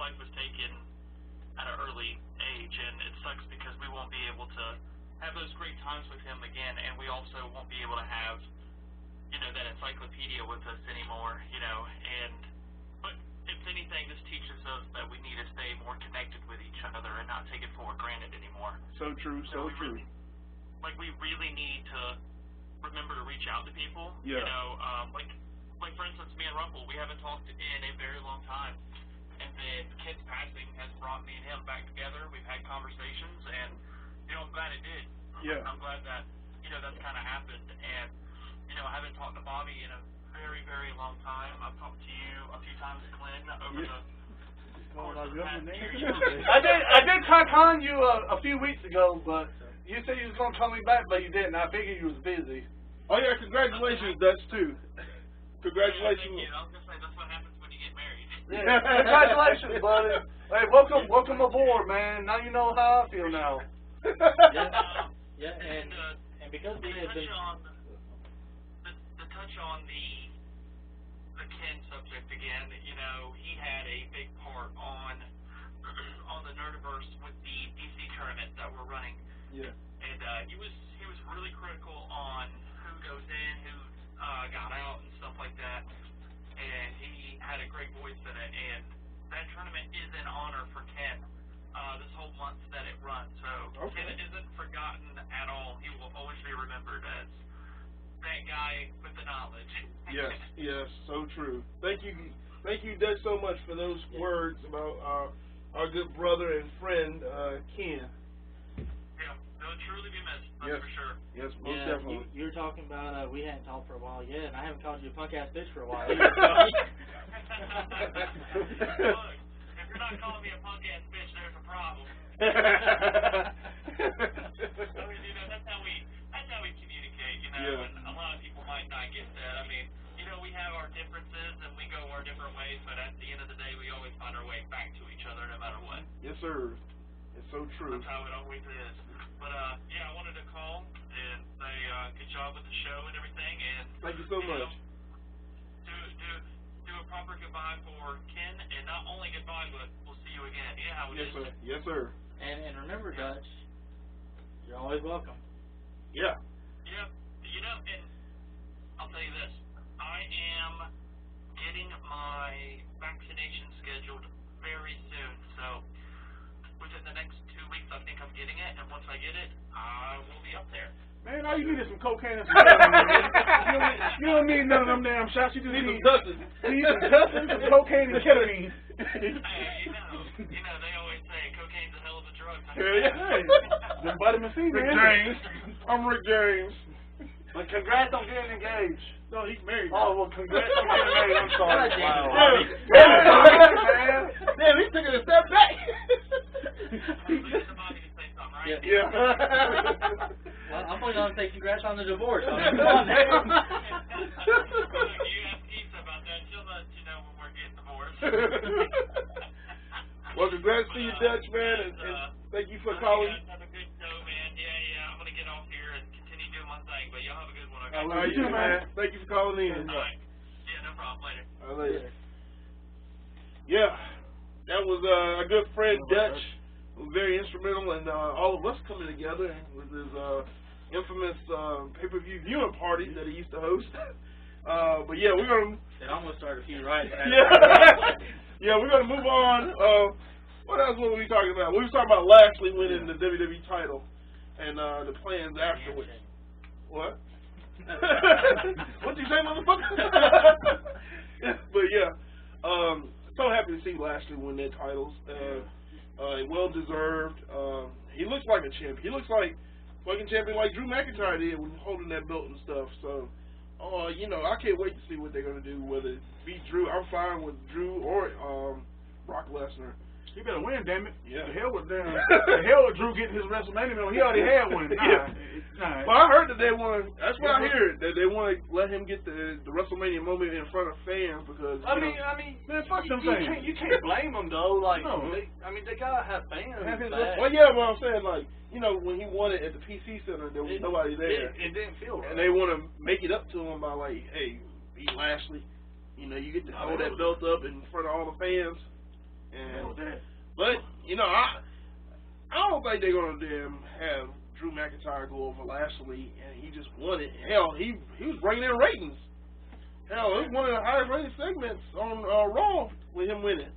life was taken at an early age, and it sucks because we won't be able to have those great times with him again, and we also won't be able to have, you know, that encyclopedia with us anymore, you know, but if anything, this teaches us that we need to stay more connected with each other and not take it for granted anymore. So true, so true. We really need to remember to reach out to people. Yeah. You know, like for instance, me and Ruffle, we haven't talked in a very long time, and then Ken's passing has brought me and him back together. We've had conversations, and you know, I'm glad it did. Yeah. I'm glad that, you know, that's kind of happened, and you know, I haven't talked to Bobby in a very, very long time. I've talked to you a few times, Glenn, over the course of the past year. I did con you a few weeks ago, but you said you was gonna call me back, but you didn't. I figured you was busy. Oh yeah, congratulations, Dutch too. Congratulations. Yeah, thank you. I was gonna say that's what happens when you get married. Yeah, congratulations, buddy. Hey, welcome aboard, man. Now you know how I feel now. Yeah, and because we have been to touch on the Ken subject again, you know, he had a big part on the Nerdiverse with the DC tournament that we're running. Yeah. And he was really critical on who goes in, who got out, and stuff like that. And he had a great voice in it. And that tournament is an honor for Ken. This whole month that it runs, so Ken isn't forgotten at all. He will always be remembered as that guy with the knowledge. Yes, so true. Thank you, Dutch, so much for those words about our good brother and friend Ken. Yeah, they'll truly be missed. That's for sure. Yes, most definitely. You were talking about we hadn't talked for a while yet, and I haven't called you a punk ass bitch for a while. Look, if you're not calling me a punk ass bitch, there's a problem. I mean, you know, that's how we communicate, you know, and a lot of people might not get that. I mean, you know, we have our differences and we go our different ways, but at the end of the day, we always find our way back to each other no matter what. Yes, sir. It's so true. That's how it always is. But, yeah, I wanted to call and say good job with the show and everything. And thank you so much. Do a proper goodbye for Ken, and not only goodbye, but we'll see you again. Yeah, how it is. Sir. Yes, sir. And remember, Dutch, you're always welcome. Yeah. Yeah, you know, and I'll tell you this. I am getting my vaccination scheduled very soon, so within the next 2 weeks, I think I'm getting it, and once I get it, I will be up there. Man, all you need is some cocaine and some ketamine. You don't need none of them damn shots. You just need some dusters. You need some dusters, some cocaine, and ketamine. Hey, you know, they always say cocaine's a hell of a drug. Hey, the vitamin C, man. Rick James. I'm Rick James. But congrats on getting engaged. No, he's married. Oh, well, congrats on getting married. I'm sorry. Damn, he took it a step back. Yeah. I'm only going to say congrats on the divorce. You ask Issa about that, she'll let you know when we're getting divorced. Well, congrats to you, Dutch, man, and thank you for calling. You guys have a good show, man. Yeah, I'm going to get off here and continue doing my thing, but y'all have a good one, okay? All right, you, man. Thank you for calling in. All right. Yeah, no problem. Later. All right, later. Yeah, that was our good friend, Dutch. Very instrumental in all of us coming together with his infamous pay-per-view viewing party that he used to host. But yeah, we're gonna. It almost started a few right. Yeah, we're gonna move on. What else were we talking about? We were talking about Lashley winning the WWE title and the plans afterwards. What? What'd you say, motherfucker? But yeah, so happy to see Lashley win their titles. Well deserved. He looks like a champion. He looks like fucking champion like Drew McIntyre did when holding that belt and stuff. So, you know, I can't wait to see what they're gonna do. Whether it beat Drew, I'm fine with Drew or Brock Lesnar. You better win, damn it. Yeah. The hell with Drew getting his WrestleMania medal. He already had one. Nah. Well, I heard that they want. That's what I hear. That they want to let him get the WrestleMania moment in front of fans because. I mean, man, fuck them things. You can't blame them though. Like, no. they gotta have fans. Well, yeah, but I'm saying like, you know, when he won it at the PC Center, there was nobody there. It didn't feel right. And they want to make it up to him by like, hey, beat Lashley. You know, you get to hold that belt up in front of all the fans. And with that. But you know, I don't think they're gonna damn have Drew McIntyre go over Lashley, and he just won it. Hell, he was bringing in ratings. Hell, it was one of the highest rated segments on Raw with him winning.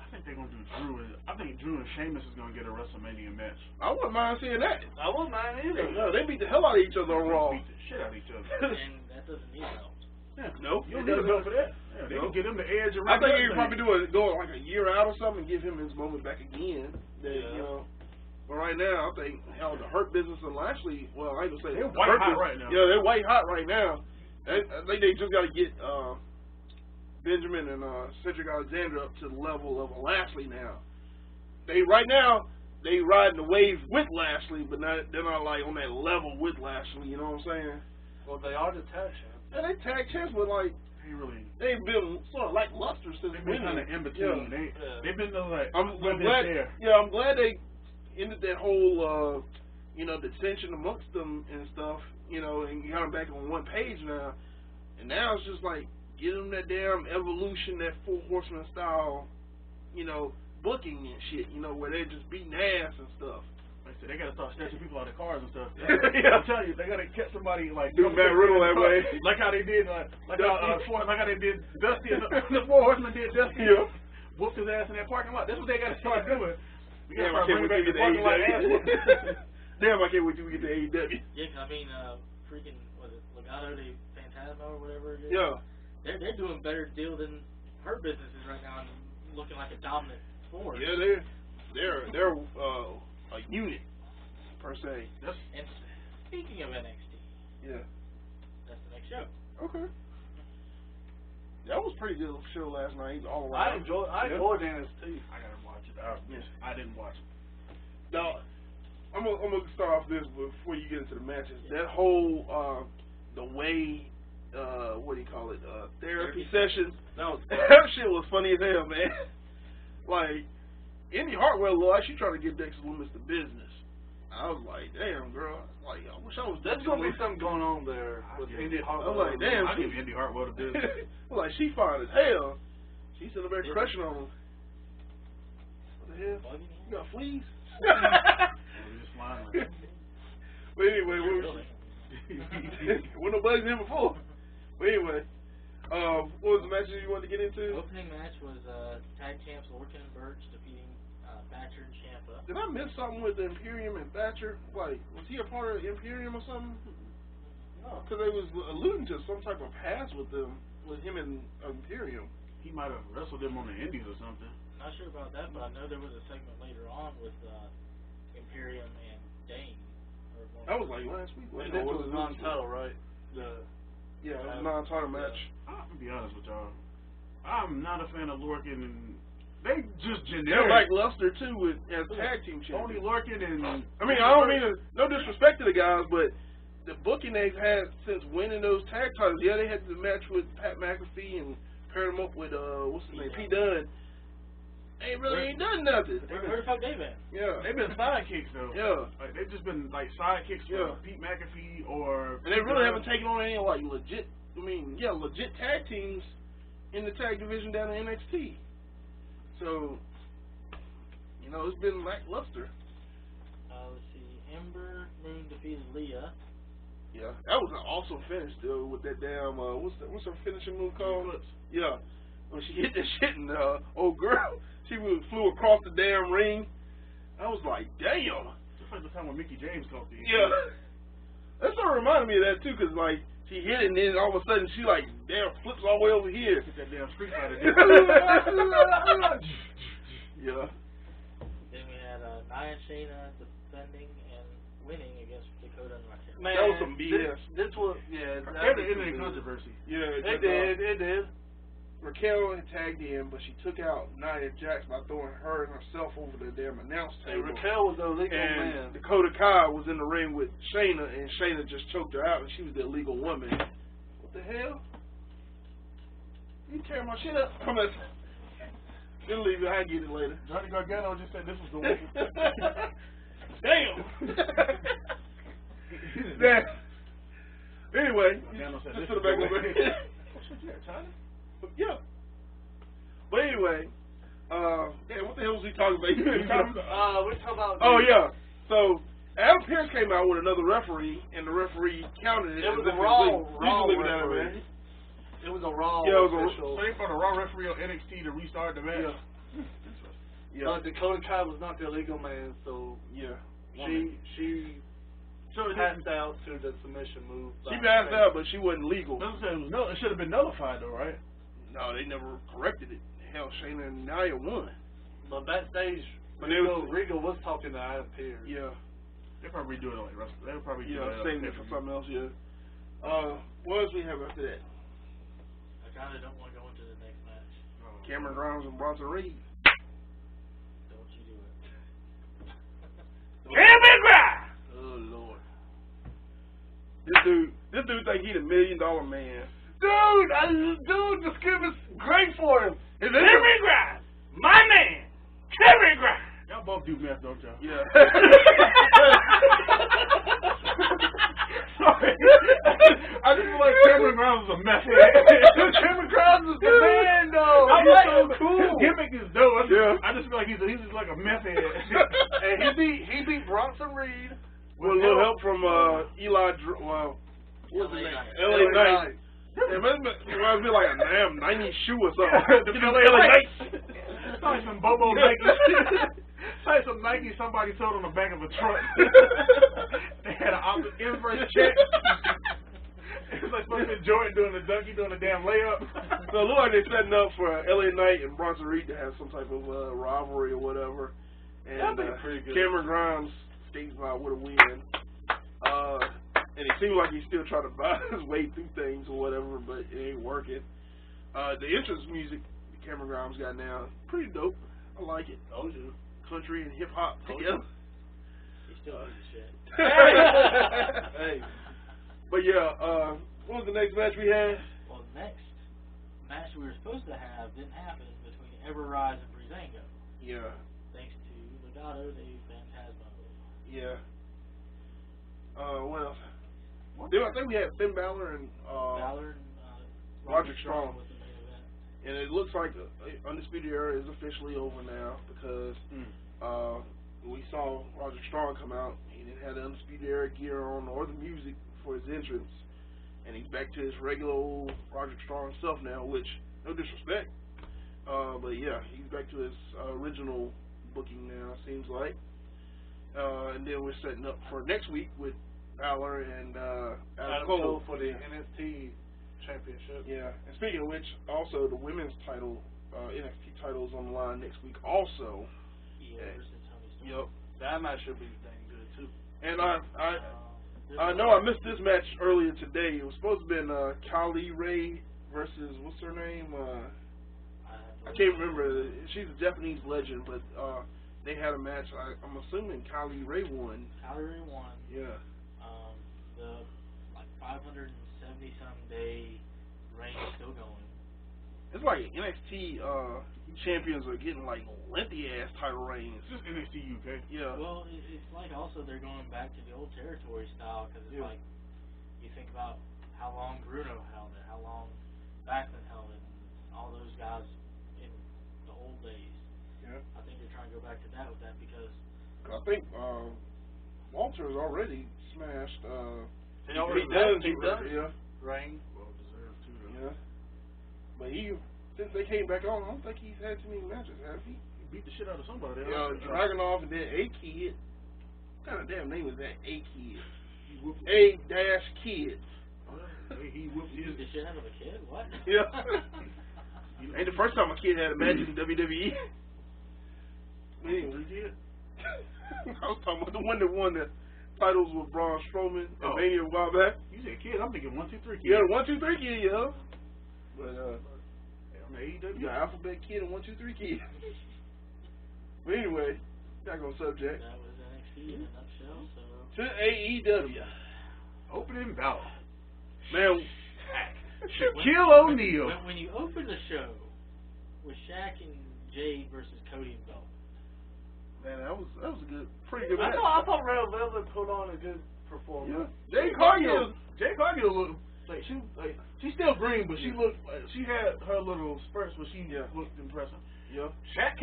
I think they're gonna do Drew. I think Drew and Sheamus is gonna get a WrestleMania match. I wouldn't mind seeing that. I wouldn't mind either. No, they beat the hell out of each other on Raw. Beat the shit out of each other. And that doesn't need help. Yeah. Nope. You don't need a belt for that. Yeah, they can get him the edge I around. think you could probably go like a year out or something and give him his moment back again. That, Yeah. you know. But right now, I think hell, the Hurt Business and Lashley. Well, I ain't gonna say They're the white Hurt hot Business- right now. Yeah, they're white hot right now. I think they just got to get Benjamin and Cedric Alexander up to the level of a Lashley now. They riding the wave with Lashley, but they're not like on that level with Lashley. You know what I'm saying? Well, they are the tag champs. Yeah, they tag champs, but like they've been sort of like luster since They've been kind of in between. Yeah. They've been like I'm glad. there. Yeah, I'm glad they ended that whole the tension amongst them and stuff. You know, and got them back on one page now. And now it's just like get them that damn evolution, that Four Horsemen style, booking and shit. Where they're just beating ass and stuff. Like I said, they gotta start snatching people out of cars and stuff. Yeah. I'm telling you, they gotta catch somebody like Do Matt Riddle that way. like how they did, like how they did Dusty and the Four Horsemen did Dusty. Yeah. Whooped his ass in that parking lot. That's what they gotta start doing. We Damn, I gotta start can't wait bringing to back get the to parking lot ass whooping. AEW. Damn, I can't wait till we get to AEW. Yeah, 'cause I mean, freaking, was it Legado de Fantasma or whatever it is? Yeah. They're doing better deal than Hurt Business is right now and looking like a dominant force. Yeah, they're a unit per se. And speaking of NXT, Yeah. that's the next show. Okay. That was a pretty good show last night. All I around. enjoyed NXT. I gotta watch it. I didn't watch it. Now, I'm gonna start off this before you get into the matches. That whole the way what do you call it? Therapy session. No, That shit was funny as hell, man. Like Indy Hartwell, Lord, she trying to get Dexter Lumis to business. I was like, damn, girl. Like, I wish I was. there's gonna be something going on there with Indy Hartwell. I was like, damn. I give Indy Hartwell the business. Like, she fine as hell. She's sitting there crushing on him. What the hell? You got fleas? We're just flying like But anyway, when nobody's in before. But anyway, what was the matches you wanted to get into? Opening match was tag champs Lorcan and Burch defeating Thatcher and Ciampa. Did I miss something with the Imperium and Thatcher? Like, was he a part of the Imperium or something? No. Because they was alluding to some type of past with them, with him and Imperium. he might have wrestled him on the Indies or something. Not sure about that, but I know there was a segment later on with Imperium and Dane. That was like last week. And this was non-title, right? Yeah, it was a non-title match. I'm gonna be honest with y'all. I'm not a fan of Lorcan, and they just They're generic. like Luster too with as tag team Tony champions. Lorcan and I mean, I don't mean to, no disrespect to the guys, but the booking they've had since winning those tag titles. Yeah, they had the match with Pat McAfee and paired him up with what's his name, P. Dunne. They really ain't done nothing. Where the fuck they been? Yeah, they've been sidekicks though. yeah, Like they've just been like sidekicks Yeah. for Pete McAfee or. and they really haven't taken on any like legit. I mean, yeah, legit tag teams in the tag division down in NXT. So, it's been lackluster. Let's see. Ember Moon defeated Leah. Yeah, that was an awesome finish though with that damn what's her finishing move called? Eclipse. Yeah, when she hit that shit and old girl, she flew across the damn ring. I was like, damn. Just like the time when Mickey James called the. Yeah, that sort of reminded me of that too, cause like she hit it and then all of a sudden she like damn flips all the way over here. Get that damn Street Fighter. Yeah. Then we had Nia and Shayna defending and winning against Dakota and Raquel. Man, That was some BS. This was, yeah. They had the ending controversy. Yeah, It did, it did. Raquel had tagged in, but she took out Nia Jax by throwing her and herself over the damn announce And table. Raquel was the illegal And man. Dakota Kai was in the ring with Shayna, and Shayna just choked her out, and she was the illegal woman. What the hell? You tear my shit up? Come on. Then leave it. I get it later. Johnny Gargano just said this was the one. Damn. Damn. Anyway, Gargano said just this put it was back the over. one. Oh shit, yeah, China. Yeah. But anyway, damn, what the hell was we talking about? We're talking about. Oh yeah. So Adam Pearce came out with another referee, and the referee counted it. It was as a if Raw legal. referee. It was a Raw Yeah, it was a- official. So they brought a Raw referee on NXT to restart the match. Yeah. Yeah. But Dakota Kai was not the illegal man, so Yeah. she So passed out to the submission move. She passed out, but she wasn't legal. That's what I'm saying. It should have been nullified though, right? No, they never corrected it. Hell, Shayna and Nia won. But backstage, But they was- Regal was talking to Adam Pearce. Yeah. They probably redo it like wrestling. They would probably do Yeah, that. saving it for something else. Yeah. What else we have after that? I kind of don't want to go into the next match. Cameron Grimes and Bronson Reed. Don't you do it. Cameron Grimes. Oh Lord. This dude think he the $1 million man. Dude, the script is great for him. Cameron Grimes, my man, Cameron Grimes. Y'all both do meth, don't y'all? Yeah. Sorry. I just feel like Cameron Grimes is a meth head. Cameron Grimes is the man, though. I'm He's like, so cool. His gimmick is dope. Yeah. I just feel like he's just like a meth head. And he beat Bronson Reed With a little help from Eli. What's his name? LA Knight. It reminds me like a damn 90s shoe or something. The Get them LA LA Knights. Knights. Probably some Bobo Nike. Like some Nike somebody sold on the back of a truck. They had an inverse check. It was like supposed to be Jordan doing the damn layup. So it looked like they're setting up for LA Knight and Bronson Reed to have some type of rivalry or whatever. And That'd be pretty good. Cameron Grimes skates out with a win. And it seems like he's still trying to buy his way through things or whatever, but it ain't working. The entrance music Cameron Grimes got now, pretty dope. I like it. Told you. Country and hip hop together. He still does shit. Hey. But yeah, what was the next match we had? Well, the next match we were supposed to have didn't happen between Ever Rise and Breezango, Yeah, thanks to Legado de Fantasma. yeah. What else? I think we had Finn Balor and Balor and Roderick Strong. was the main event. And it looks like Undisputed Era is officially over now because we saw Roderick Strong come out. He didn't have the Undisputed Era gear on or the music for his entrance. And he's back to his regular old Roderick Strong self now, which, no disrespect. But yeah, he's back to his original booking now, seems like. And then we're setting up for next week with Balor and Adam Cole for the NXT championship. Yeah, and speaking of which, also the women's title, NXT title is on the line next week also. Io versus Toni Storm. Yep. That match should be dang good too. And I know I missed this match earlier today. It was supposed to have been Kylie Ray versus, what's her name? I can't remember. She's a Japanese legend, but they had a match. I'm assuming Kylie Ray won. Kylie Ray won. Yeah. The 570 some day reign is still going. It's like NXT champions are getting like lengthy ass title reigns. It's just NXT UK. Yeah. Well, it's like also they're going back to the old territory style because it's like you think about how long Bruno held it, how long Backlund held it, and all those guys in the old days. Yeah. I think they're trying to go back to that with that because I think Walter's already smashed. He already done. Yeah. Reign. Well deserved too, though. Yeah. But since they came back on, I don't think he's had too many matches, has he? He beat the shit out of somebody. Dragunov and then A-Kid. What kind of damn name is that? A-Kid. He whooped A-Kid. He whooped you beat the his. shit out of a kid. What? Yeah. Ain't the first time a kid had a match in WWE. Anyway. I was talking about the one that won the titles with Braun Strowman and Mania a while back. You said kid, I'm thinking 1, 2, 3 kid. Yeah, 1, 2, 3 Kid, yeah. But I'm the AEW. you got Alphabet Kid and 1, 2, 3 Kid. But anyway, back on subject. That was NXT in a nutshell. So To AEW. Opening bell. Man, Shaquille O'Neal. when you open the show with Shaq and Jade versus Cody and Belt, man, that was a good, pretty good I match. thought Red Velvet put on a good performance. Yeah. Jay Cargill. looked like she's still green, but she looked like she had her little spurts where she looked impressive. Yeah. Shaq